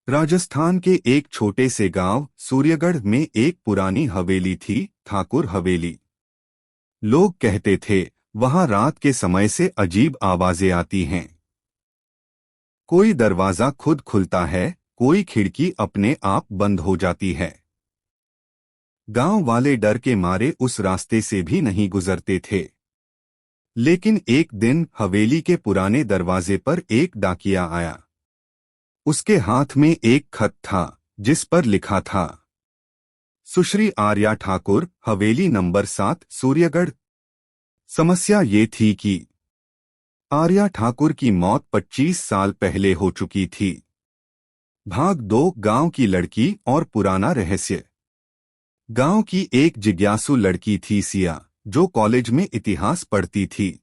राजस्थान के एक छोटे से गांव सूर्यगढ़ में एक पुरानी हवेली थी, ठाकुर हवेली। लोग कहते थे वहां रात के समय से अजीब आवाजें आती हैं। कोई दरवाजा खुद खुलता है, कोई खिड़की अपने आप बंद हो जाती है। गांव वाले डर के मारे उस रास्ते से भी नहीं गुजरते थे। लेकिन एक दिन हवेली के पुराने दरवाजे पर एक डाकिया आया। उसके हाथ में एक खत था जिस पर लिखा था, सुश्री आर्या ठाकुर, हवेली नंबर 7, सूर्यगढ़। समस्या ये थी कि आर्या ठाकुर की मौत 25 साल पहले हो चुकी थी। भाग 2, गांव की लड़की और पुराना रहस्य। गांव की एक जिज्ञासु लड़की थी सिया, जो कॉलेज में इतिहास पढ़ती थी।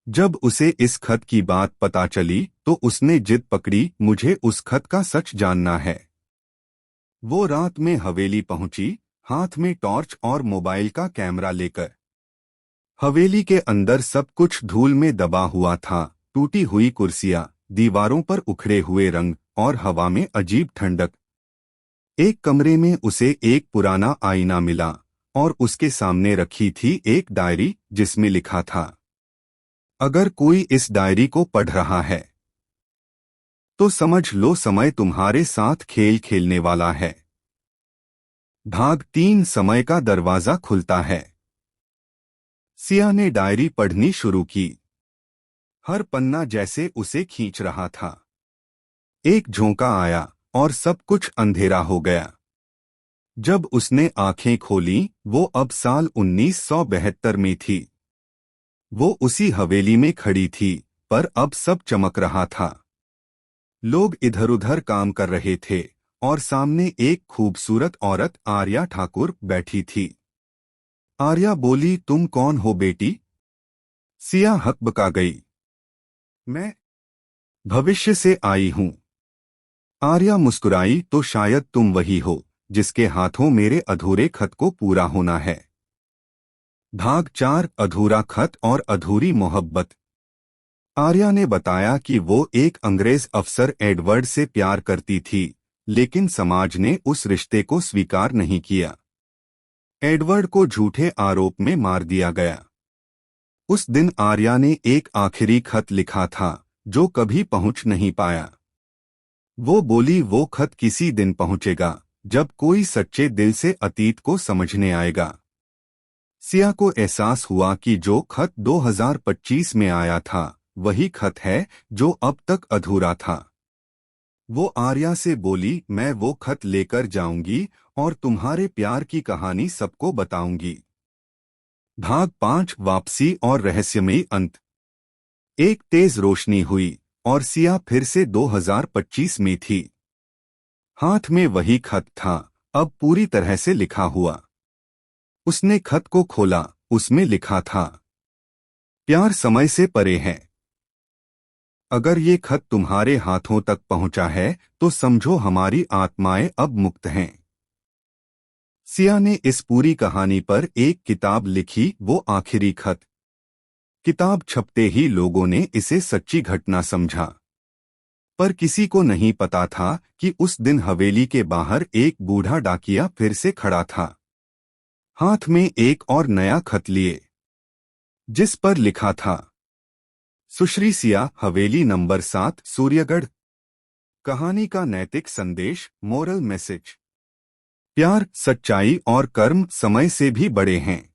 जब उसे इस खत की बात पता चली तो उसने जिद पकड़ी, मुझे उस खत का सच जानना है। वो रात में हवेली पहुंची, हाथ में टॉर्च और मोबाइल का कैमरा लेकर। हवेली के अंदर सब कुछ धूल में दबा हुआ था, टूटी हुई कुर्सियां, दीवारों पर उखड़े हुए रंग और हवा में अजीब ठंडक। एक कमरे में उसे एक पुराना आईना मिला और उसके सामने रखी थी एक डायरी जिसमें लिखा था, अगर कोई इस डायरी को पढ़ रहा है तो समझ लो समय तुम्हारे साथ खेल खेलने वाला है। भाग 3, समय का दरवाजा खुलता है। सिया ने डायरी पढ़नी शुरू की। हर पन्ना जैसे उसे खींच रहा था। एक झोंका आया और सब कुछ अंधेरा हो गया। जब उसने आंखें खोलीं, वो अब साल 1972 में थी। वो उसी हवेली में खड़ी थी, पर अब सब चमक रहा था। लोग इधर-उधर काम कर रहे थे और सामने एक खूबसूरत औरत आर्या ठाकुर बैठी थी। आर्या बोली, तुम कौन हो बेटी? सिया हकबका गई। मैं भविष्य से आई हूं। आर्या मुस्कुराई, तो शायद तुम वही हो जिसके हाथों मेरे अधूरे खत को पूरा होना है। भाग 4, अधूरा खत और अधूरी मोहब्बत। आर्या ने बताया कि वो एक अंग्रेज अफसर एडवर्ड से प्यार करती थी, लेकिन समाज ने उस रिश्ते को स्वीकार नहीं किया। एडवर्ड को झूठे आरोप में मार दिया गया। उस दिन आर्या ने एक आखिरी खत लिखा था जो कभी पहुंच नहीं पाया। वो बोली, वो खत किसी दिन पहुंचेगा जब कोई सच्चे दिल से अतीत को समझने आएगा। सिया को एहसास हुआ कि जो खत 2025 में आया था वही खत है जो अब तक अधूरा था। वो आर्या से बोली, मैं वो खत लेकर जाऊंगी और तुम्हारे प्यार की कहानी सबको बताऊंगी। भाग 5, वापसी और रहस्यमयी अंत। एक तेज रोशनी हुई और सिया फिर से 2025 में थी। हाथ में वही खत था, अब पूरी तरह से लिखा हुआ। उसने खत को खोला, उसमें लिखा था, प्यार समय से परे है। अगर ये खत तुम्हारे हाथों तक पहुंचा है तो समझो हमारी आत्माएं अब मुक्त हैं। सिया ने इस पूरी कहानी पर एक किताब लिखी, वो आखिरी खत। किताब छपते ही लोगों ने इसे सच्ची घटना समझा, पर किसी को नहीं पता था कि उस दिन हवेली के बाहर एक बूढ़ा डाकिया फिर से खड़ा था, हाथ में एक और नया खत लिए, जिस पर लिखा था, सुश्री सिया, हवेली नंबर 7, सूर्यगढ़। कहानी का नैतिक संदेश, मोरल मैसेज। प्यार, सच्चाई और कर्म समय से भी बड़े हैं।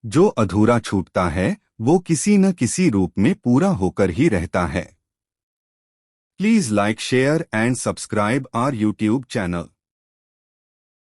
जो अधूरा छूटता है वो किसी न किसी रूप में पूरा होकर ही रहता है। Please like, share and subscribe our YouTube channel.